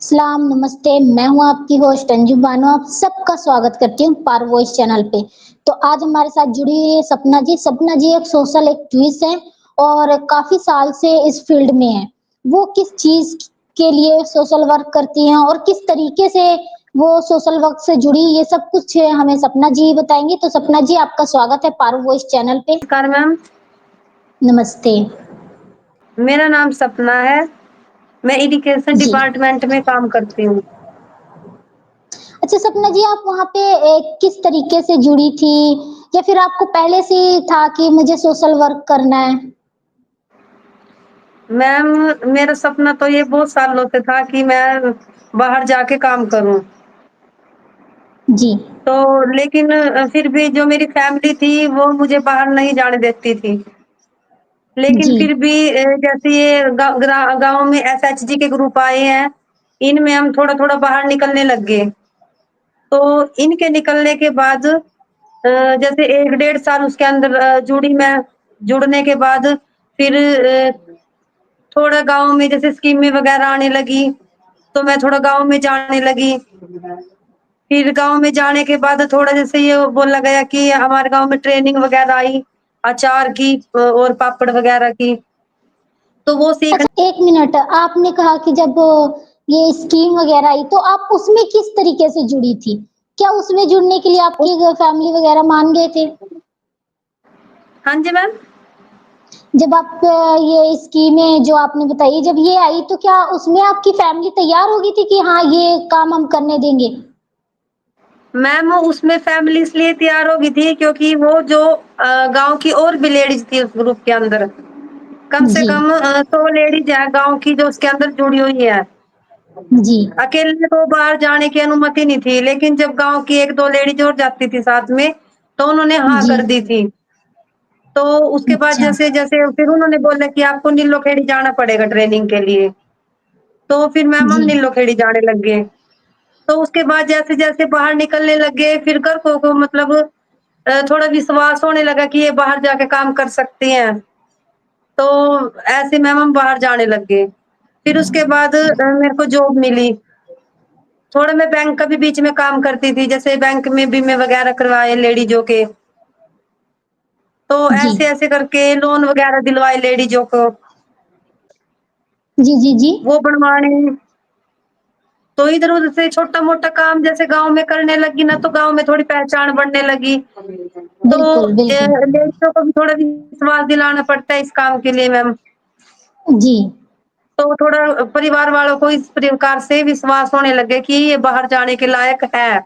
सलाम, नमस्ते, मैं हूँ आपकी होस्ट अंजू बानो, आप सबका स्वागत करती हूँ पार वॉइस चैनल पे। तो आज हमारे साथ जुड़ी हुई है सपना जी। सपना जी एक सोशल एक्टिविस्ट हैं और काफ़ी साल से इस फील्ड में हैं। वो किस चीज़ के लिए सोशल वर्क करती हैं और किस तरीके से वो सोशल वर्क से जुड़ी, ये सब कुछ हमें सपना जी बताएँगी। तो सपना जी आपका स्वागत है पार वॉइस चैनल पे। नमस्कार मैम। नमस्ते। मेरा नाम सपना है। मैं एजुकेशन जी। डिपार्टमेंट में काम करती हूँ। अच्छा सपना जी, आप वहाँ पे किस तरीके से जुड़ी थी या फिर आपको पहले से ही था कि मुझे सोशल वर्क करना है? मैम, मेरा सपना तो ये बहुत सालों से था कि मैं बाहर जाके काम करूँ। जी, तो लेकिन फिर भी जो मेरी फैमिली थी वो मुझे बाहर नहीं जाने देती थी। लेकिन जी, फिर भी जैसे ये गाँव में एसएचजी के ग्रुप आए हैं, इनमें हम थोड़ा-थोड़ा बाहर निकलने लग गए। तो इनके निकलने के बाद जैसे 1 डेढ़ साल उसके अंदर जुड़ी मैं। जुड़ने के बाद फिर थोड़ा गाँव में जैसे स्कीमें वगैरह आने लगी, तो मैं थोड़ा गाँव में जाने लगी। फिर गाँव में जाने के बाद थोड़ा जैसे ये बोला गया कि हमारे गाँव में ट्रेनिंग वगैरह आई, अचार की और पापड़ वगैरह की, तो वो सीख। अच्छा 1 मिनट, आपने कहा कि जब ये स्कीम वगैरह आई तो आप उसमें किस तरीके से जुड़ी थी? क्या उसमें जुड़ने के लिए आपकी फैमिली वगैरह मान गए थे? हाँ जी मैम। जब आप ये स्कीमें जो आपने बताई जब ये आई तो क्या उसमें आपकी फैमिली तैयार हो गई थी कि हाँ, ये काम हम करने देंगे? मैम उसमें फैमिली इसलिए तैयार हो गई थी क्योंकि वो जो गाँव की और भी लेडीज़ थी उस ग्रुप के अंदर। कम से जी, कम 100 लेडीज़ है गाँव की जो उसके अंदर जुड़ी हुई है। जी, अकेले तो बाहर जाने की अनुमति नहीं थी, लेकिन जब गाँव की 1-2 लेडीज़ और जाती थी साथ में, तो उन्होंने हाँ जी। कर दी थी। तो उसके बाद अच्छा, जैसे-जैसे फिर उन्होंने बोला कि आपको नीलोखेड़ी जाना पड़ेगा ट्रेनिंग के लिए। तो फिर मैम हम जी, नीलोखेड़ी जाने लग गए। तो उसके बाद जैसे-जैसे बाहर निकलने लग गए, फिर घर को मतलब थोड़ा विश्वास होने लगा कि ये बाहर जाके काम कर सकती हैं। तो ऐसे मैम हम बाहर जाने लग गए। फिर उसके बाद मेरे को जॉब मिली। थोड़ा मैं बैंक का भी बीच में काम करती थी, जैसे बैंक में बीमे वगैरह करवाए लेडीज़ों के। तो जी, ऐसे-ऐसे करके लोन वगैरह दिलवाए लेडीज़ों को, जी, जी, जी। वो बनवाने। तो इधर-उधर से छोटा-मोटा काम जैसे गाँव में करने लगी ना, तो गाँव में थोड़ी पहचान बढ़ने लगी। तो बिल्कुल, बिल्कुल। लेडीज़ों को भी थोड़ा विश्वास दिलाना पड़ता है इस काम के लिए मैम। जी, तो थोड़ा परिवार वालों को इस प्रकार से विश्वास होने लगे कि ये बाहर जाने के लायक है।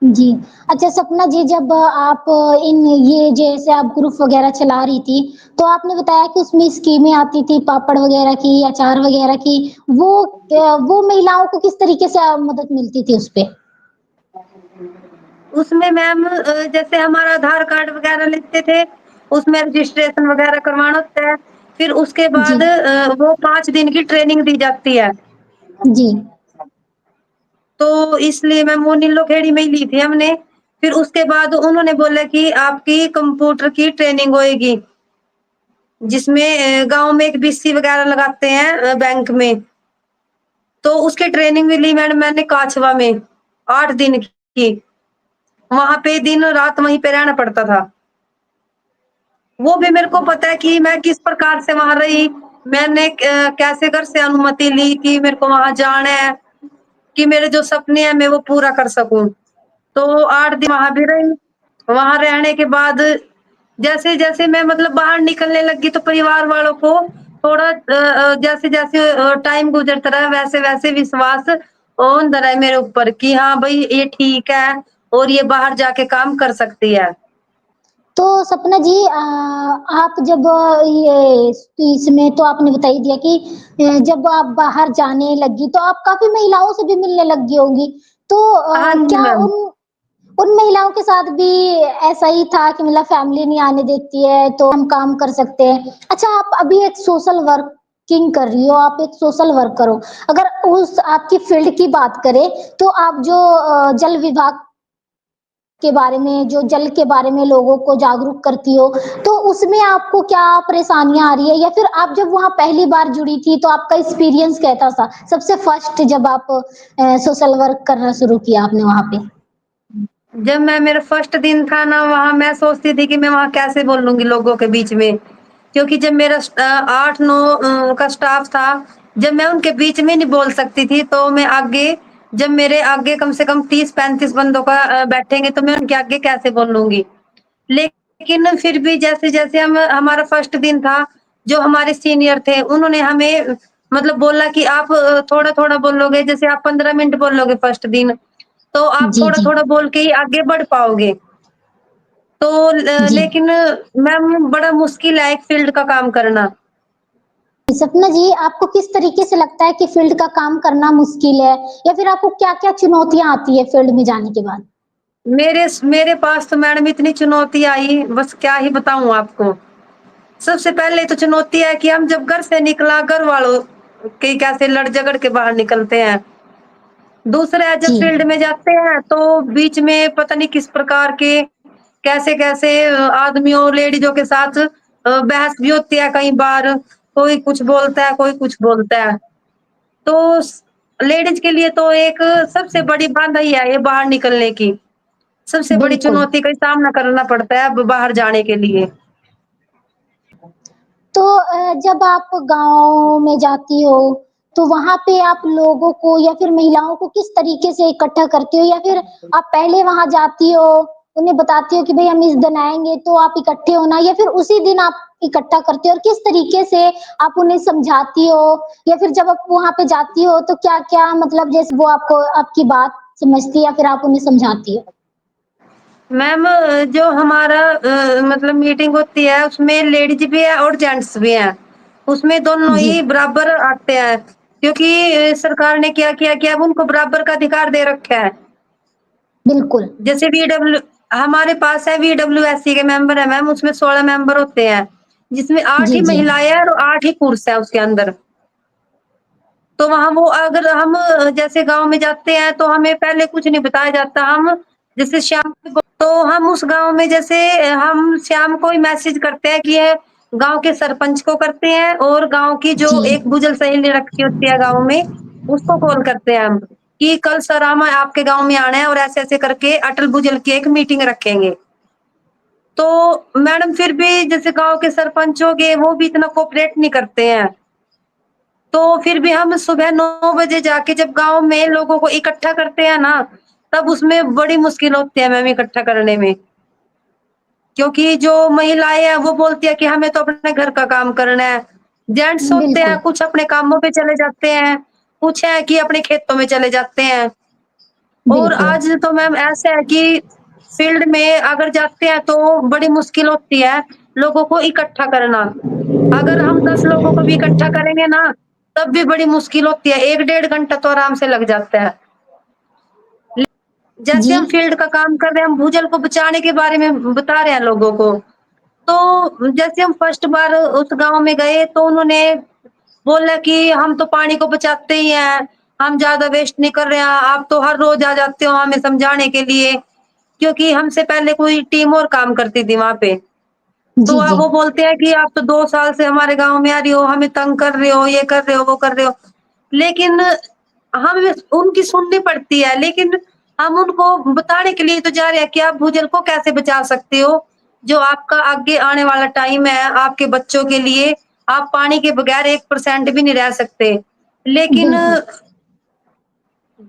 जी। अच्छा सपना जी, जब आप इन ये जैसे आप ग्रुप वगैरह चला रही थी, तो आपने बताया कि उसमें स्कीमें आती थी पापड़ वगैरह की, अचार वगैरह की, वो महिलाओं को किस तरीके से मदद मिलती थी उसपे? उसमें मैम जैसे हमारा आधार कार्ड वगैरह लेते थे, उसमें रजिस्ट्रेशन वगैरह करवाना होता है। फिर उसके जी, बाद वो 5 दिन की ट्रेनिंग दी जाती है। जी, तो इसलिए मैम वो नीलोखेड़ी में ही ली थी हमने। फिर उसके बाद उन्होंने बोला कि आपकी कंप्यूटर की ट्रेनिंग होएगी, जिसमें गाँव में एक बीसी वगैरह लगाते हैं बैंक में। तो उसकी ट्रेनिंग भी ली मैंने काछवा में, 8 दिन की। वहाँ पे दिन-रात वहीं पे रहना पड़ता था। वो भी मेरे को पता है कि मैं किस प्रकार से वहाँ रही। मैंने कैसे घर से अनुमति ली कि मेरे को वहाँ जाना है, कि मेरे जो सपने हैं मैं वो पूरा कर सकूँ। तो 8 दिन वहाँ भी रही। वहाँ रहने के बाद जैसे-जैसे मैं मतलब बाहर निकलने लगी तो परिवार वालों को थोड़ा जैसे-जैसे टाइम गुज़रता रहा वैसे-वैसे विश्वास होंदा रहा मेरे ऊपर कि हाँ, भई ये ठीक है और ये बाहर जाके काम कर सकती है। तो सपना जी आप जब ये इसमें तो आपने बता ही दिया कि जब आप बाहर जाने लगी तो आप काफ़ी महिलाओं से भी मिलने लग गई होंगी। तो हाँ जी, क्या मैम। उन महिलाओं के साथ भी ऐसा ही था कि मतलब फैमिली नहीं आने देती है तो हम काम कर सकते हैं। अच्छा आप अभी एक सोशल वर्किंग कर रही हो, आप एक सोशल वर्कर हो। अगर उस आपकी फील्ड की बात करें तो आप जो जल विभाग के बारे में, जो जल के बारे में लोगों को जागरूक करती हो, तो उसमें आपको क्या परेशानियाँ आ रही है? या फिर आप जब वहाँ पहली बार जुड़ी थी तो आपका एक्सपीरियंस कैसा था? सबसे फर्स्ट जब आप सोशल वर्क करना शुरू किया आपने वहाँ पे? जब मैं मेरा फर्स्ट दिन था ना वहाँ मैं सोचती थी कि मैं वहाँ कैसे बोलूँगी लोगों के बीच में। क्योंकि जब मेरा 8-9 का स्टाफ था, जब मैं उनके बीच में नहीं बोल सकती थी तो मैं आगे जब मेरे आगे कम से कम 30-35 बंदों का बैठेंगे तो मैं उनके आगे कैसे बोलूँगी। लेकिन फिर भी जैसे-जैसे हम हमारा फर्स्ट दिन था, जो हमारे सीनियर थे उन्होंने हमें मतलब बोला कि आप थोड़ा-थोड़ा बोलोगे, जैसे आप 15 मिनट बोलोगे फर्स्ट दिन, तो आप जी, जी। थोड़ा-थोड़ा बोल के ही आगे बढ़ पाओगे। तो जी। लेकिन मैम बड़ा मुश्किल है एक फील्ड का काम करना। सपना जी, आपको किस तरीके से लगता है कि फ़ील्ड का काम करना मुश्किल है? या फिर आपको क्या-क्या चुनौतियाँ आती है फ़ील्ड में जाने के बाद? मेरे पास तो मैडम इतनी चुनौती आई, बस क्या ही बताऊँ आपको। सबसे पहले तो चुनौती है कि हम जब घर से निकला, घर वालों के कैसे लड़ झगड़ के बाहर निकलते हैं। दूसरा है जब जी। फील्ड में जाते हैं तो बीच में पता नहीं किस प्रकार के कैसे-कैसे आदमियों, लेडीज़ों के साथ बहस भी होती है कई बार। कोई कुछ बोलता है, कोई कुछ बोलता है। तो स लेडीज़ के लिए तो एक सबसे बड़ी बाधा ही है ये बाहर निकलने की। सबसे बड़ी बिल्कुल। चुनौती का सामना करना पड़ता है बाहर जाने के लिए। तो जब आप गाँव में जाती हो, तो वहाँ पे आप लोगों को या फिर महिलाओं को किस तरीके से इकट्ठा करती हो? या फिर आप पहले वहाँ जाती हो, उन्हें बताती हो कि भई हम इस दिन आएँगे तो आप इकट्ठे होना, या फिर उसी दिन आप इकट्ठा करते हो? और किस तरीके से आप उन्हें समझाती हो? या फिर जब आप वहाँ पे जाती हो तो क्या-क्या मतलब जैसे वो आपको आपकी बात समझती है या फिर आप उन्हें समझाती हो? मैम जो हमारा मतलब मीटिंग होती है उसमें लेडीज़ भी है और जेंट्स भी हैं। उसमें दोनों जी, ही बराबर आते हैं क्योंकि सरकार ने क्या किया कि अब उनको बराबर का अधिकार दे रखा है। बिल्कुल। जैसे वीडब्ल्यू हमारे पास है वीडब्ल्यूएससी के मेंबर है मैम, उसमें 16 मेंबर होते हैं, जिसमें 8 जी, ही जी। महिलाएँ हैं और 8 ही पुरुष हैं उसके अंदर। तो वहाँ वो अगर हम जैसे गाँव में जाते हैं तो हमें पहले कुछ नहीं बताया जाता। हम जैसे शाम को तो हम उस गाँव में जैसे हम शाम को ही मैसेज करते हैं कि ये गाँव के सरपंच को करते हैं और गाँव की जी। जो एक बुजुर्ग सहेली रखी होती है गाँव में, उसको कॉल करते हैं हम कि कल सर हम आपके गाँव में आना है और ऐसे-ऐसे करके अटल भुजल की एक मीटिंग रखेंगे। तो मैडम फिर भी जैसे गाँव के सरपंच हो गए, वो भी इतना कोऑपरेट नहीं करते हैं। तो फिर भी हम सुबह 9 बजे जाके जब गाँव में लोगों को इकट्ठा करते हैं ना, तब उसमें बड़ी मुश्किल होती है मैम इकट्ठा करने में। क्योंकि जो महिलाएँ हैं वो बोलती है कि हमें तो अपने घर का काम करना है। जेंट्स होते हैं बिल्कुल, कुछ अपने कामों पे चले जाते हैं, कुछ है कि अपने खेतों में चले जाते हैं। और बिल्कुल। आज तो मैम ऐसा है कि फील्ड में अगर जाते हैं तो बड़ी मुश्किल होती है लोगों को इकट्ठा करना। अगर हम 10 लोगों को भी इकट्ठा करेंगे ना, तब भी बड़ी मुश्किल होती है। 1 डेढ़ घंटा तो आराम से लग जाता है। जैसे जी, हम फील्ड का काम कर रहे हैं, हम भूजल को बचाने के बारे में बता रहे हैं लोगों को। तो जैसे हम फर्स्ट बार उस गाँव में गए तो उन्होंने बोला कि हम तो पानी को बचाते ही हैं, हम ज़्यादा वेस्ट नहीं कर रहे हैं, आप तो हर रोज़ आ जाते हो हमें समझाने के लिए। क्योंकि हमसे पहले कोई टीम और काम करती थी वहाँ पे। तो जी, जी। वो बोलते हैं कि आप तो 2 साल से हमारे गाँव में आ रही हो, हमें तंग कर रहे हो, ये कर रहे हो, वो कर रहे हो। लेकिन हमें उनकी सुननी पड़ती है, लेकिन हम उनको बताने के लिए तो जा रहे हैं कि आप भूजल को कैसे बचा सकते हो। जो आपका आगे आने वाला टाइम है, आपके बच्चों के लिए, आप पानी के बगैर 1% भी नहीं रह सकते। लेकिन बिल्कुल,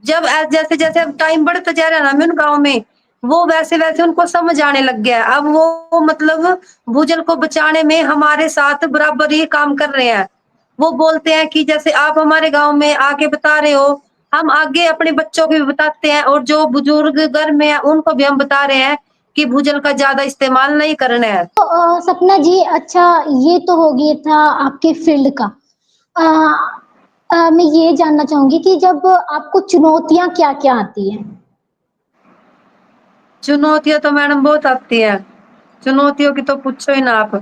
जब जैसे-जैसे अब टाइम बढ़ता जा रहा है ना मैम गाँव में, वो वैसे-वैसे उनको समझ आने लग गया है। अब वो मतलब भूजल को बचाने में हमारे साथ बराबर ही काम कर रहे हैं। वो बोलते हैं कि जैसे आप हमारे गाँव में आके बता रहे हो, हम आगे अपने बच्चों को भी बताते हैं और जो बुजुर्ग घर में है, उनको भी हम बता रहे हैं कि भूजल का ज़्यादा इस्तेमाल नहीं करना है। तो सपना जी, अच्छा, ये तो हो गया था आपके फ़ील्ड का। अ मैं ये जानना चाहूँगी कि जब आपको चुनौतियाँ क्या-क्या आती हैं? चुनौतियाँ तो मैडम बहुत आती हैं। चुनौतियों की तो पूछो ही ना आप।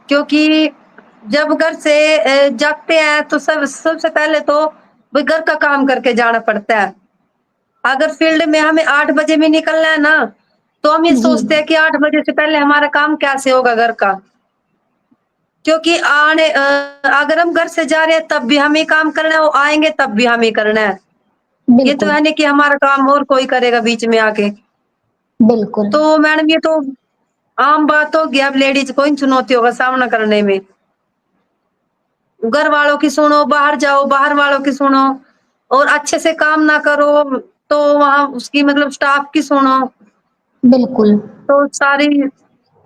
क्योंकि जब घर से जाते हैं तो सबसे पहले तो भई घर का काम करके जाना पड़ता है। अगर फील्ड में हमें 8 बजे भी निकलना है ना, तो हम ये जी, सोचते हैं कि 8 बजे से पहले हमारा काम कैसे होगा घर का? क्योंकि अगर हम घर से जा रहे हैं तब भी हमें काम करना है, वो आएँगे तब भी हमें करना है। ये तो बिल्कुल, है नहीं कि हमारा काम और कोई करेगा बीच में आके। बिल्कुल, तो मैडम ये तो आम बात हो गई, अब लेडीज़ को इन चुनौतियों का सामना करने में। घर वालों की सुनो, बाहर जाओ, बाहर वालों की सुनो और अच्छे से काम ना करो, तो वहाँ उसकी मतलब स्टाफ की सुनो, बिल्कुल। तो सारी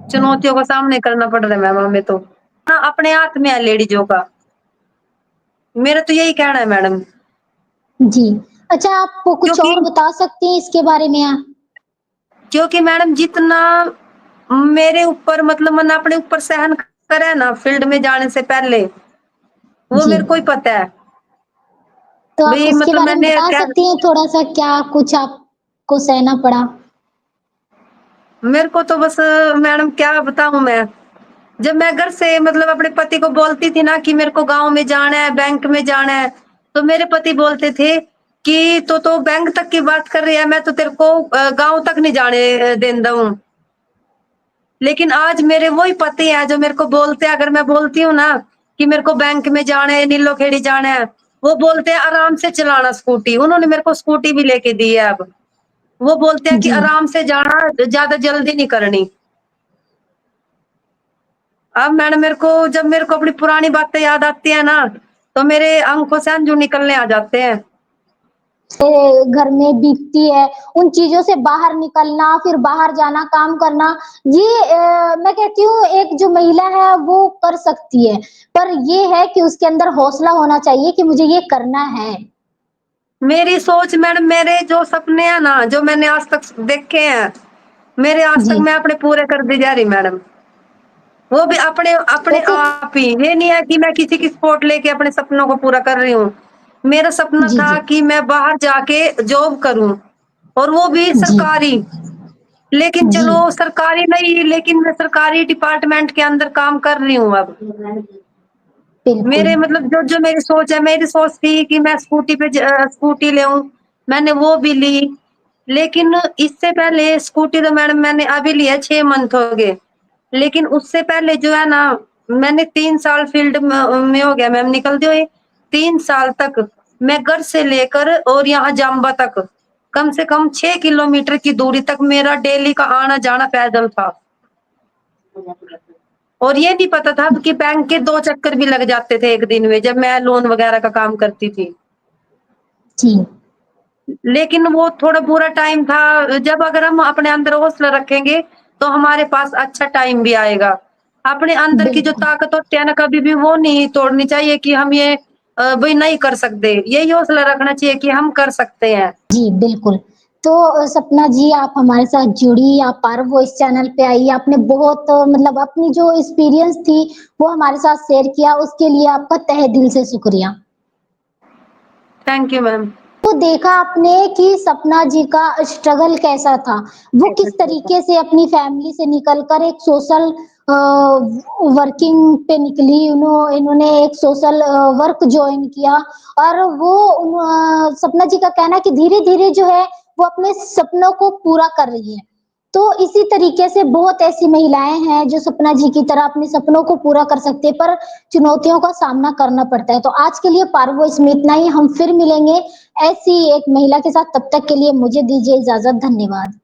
चुनौतियों का सामने करना पड़ रहा है मैम हमें तो। ना अपने हाथ में है लेडीज़ों का। मेरा तो यही कहना है मैडम। जी। अच्छा, आप कुछ क्योंकि और बता सकती हैं इसके बारे में आप? क्योंकि मैडम जितना मेरे ऊपर मतलब मैंने अपने ऊपर सहन करा है ना फील्ड में जाने से पहले, वो जी। मेरे को ही पता है। तो आप भई उसके मतलब बारे में मैंने बता क्या सकती हैं थोड़ा-सा क्या कुछ आपको सहना पड़ा? मेरे को तो बस मैडम क्या बताऊँ मैं? जब मैं घर से मतलब अपने पति को बोलती थी ना कि मेरे को गाँव में जाना है, बैंक में जाना है, तो मेरे पति बोलते थे कि तो बैंक तक की बात कर रही है, मैं तो तेरे को गाँव तक नहीं जाने देंदा हूँ। लेकिन आज मेरे वही पति हैं जो मेरे को बोलते हैं अगर मैं बोलती हूँ ना कि मेरे को बैंक में जाना है, नीलो खेड़ी जाना है, वो बोलते हैं आराम से चलाना स्कूटी। उन्होंने मेरे को स्कूटी भी लेके दी है अब। वो बोलते हैं कि जी, आराम से जाना, ज़्यादा जल्दी नहीं करनी। अब मैडम जब मेरे को अपनी पुरानी बातें याद आती है ना, तो मेरे आँखों से आंसू निकलने आ जाते हैं। घर में बीतती है, उन चीज़ों से बाहर निकलना, फिर बाहर जाना, काम करना, ये मैं कहती हूँ एक जो महिला है वो कर सकती है, पर ये है कि उसके अंदर हौसला होना चाहिए कि मुझे ये करना है। मेरी सोच मैडम मेरे जो सपने हैं ना, जो मैंने आज तक देखे हैं, मेरे आज तक जी, मैं अपने पूरे करती जा रही मैडम। वो भी अपने अपने वैसे आप ही। ये नहीं है कि मैं किसी की सपोर्ट लेके अपने सपनों को पूरा कर रही हूँ। मेरा सपना जी, था जी, कि मैं बाहर जाके जॉब करूँ और वो भी जी, सरकारी। लेकिन जी, चलो सरकारी नहीं, लेकिन मैं सरकारी डिपार्टमेंट के अंदर काम कर रही हूँ अब। बिल्कुल। मेरे मतलब जो मेरी सोच है, मेरी सोच थी कि मैं स्कूटी लेऊँ, मैंने वो भी ली। लेकिन इससे पहले स्कूटी तो मैडम मैंने अभी ली है 6 मंथ हो गए। लेकिन उससे पहले जो है ना, मैंने 3 साल फील्ड में हो गया मैम निकलते हुए। 3 साल तक मैं घर से लेकर और यहाँ जाम्बा तक, कम से कम 6 किलोमीटर की दूरी तक मेरा डेली का आना-जाना पैदल था। और ये नहीं पता था कि बैंक के 2 चक्कर भी लग जाते थे 1 दिन में, जब मैं लोन वगैरह का काम करती थी। जी, लेकिन वो थोड़ा बुरा टाइम था, जब अगर हम अपने अंदर हौसला रखेंगे, तो हमारे पास अच्छा टाइम भी आएगा। अपने अंदर की जो बिल्कुल। ताकत होती है ना, कभी भी वो नहीं तोड़नी चाहिए कि हम ये भई नहीं कर सकते। यही हौसला रखना चाहिए कि हम कर सकते हैं। जी, बिल्कुल। तो सपना जी आप हमारे साथ जुड़ी, आप पारो वॉइस चैनल पे आई, आपने बहुत मतलब अपनी जो एक्सपीरियंस थी, वो हमारे साथ शेयर किया, उसके लिए आपका तहे दिल से शुक्रिया। Thank you ma'am. तो देखा आपने कि सपना जी का स्ट्रगल कैसा था। वो किस तरीके से अपनी फैमिली से निकलकर एक सोशल वर्किंग पे निकली। इन्होंने एक सोशल वर्क जॉइन किया और वो सपना जी का कहना है कि धीरे-धीरे जो है वो अपने सपनों को पूरा कर रही है। तो इसी तरीके से बहुत ऐसी महिलाएँ हैं जो सपना जी की तरह अपने सपनों को पूरा कर सकती है, पर चुनौतियों का सामना करना पड़ता है। तो आज के लिए पारो वॉइस में इतना ही, हम फिर मिलेंगे ऐसी एक महिला के साथ, तब तक के लिए मुझे दीजिए इजाज़त, धन्यवाद।